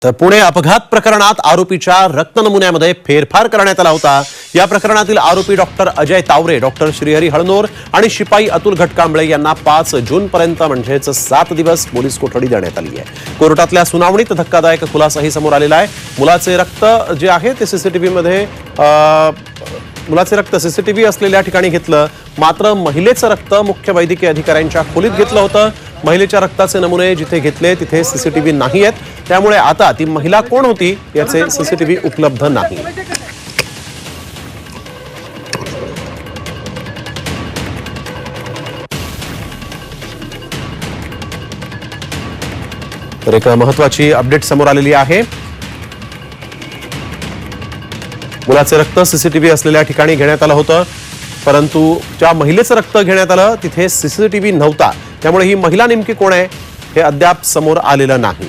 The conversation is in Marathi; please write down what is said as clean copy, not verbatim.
तर पुणे अपघात प्रकरणात आरोपीच्या रक्त नमुन्यामध्ये फेरफार करण्यात आला होता। या प्रकरणातील आरोपी डॉक्टर अजय तावरे, डॉक्टर श्रीहरी हळनोर आणि शिपाई अतुल घटकांबळे यांना 5 जून पर्यंत म्हणजेच 7 दिवस पोलीस कोठडी देण्यात आली आहे। कोर्टातल्या सुनावणीत धक्कादायक खुलासाही समोर आलेला आहे। मुलाचे रक्त जे आहे ते सीसीटीव्ही मध्ये मुलाचे रक्त सीसीटीव्ही असलेल्या ठिकाणी घेतलं, मात्र महिलेचं रक्त मुख्य वैद्यकीय अधिकाऱ्यांच्या खोलीत घेतलं होतं। महिलेच्या रक्ताचे नमुने जिथे घेतले तिथे सीसीटीव्ही नाही आहेत, त्यामुळे आता ती महिला कोण होती याचे सीसीटीव्ही उपलब्ध नाही। तर एक महत्त्वाची अपडेट समोर आलेली आहे। मुलाचे रक्त सीसीटीव्ही असलेल्या ठिकाणी घेण्यात आलं होतं, परंतु ज्या महिलेचं रक्त घेण्यात आलं तिथे सीसीटीव्ही नव्हता, त्यामुळे ही महिला नेमकी कोण आहे हे अद्याप समोर आलेलं नाही।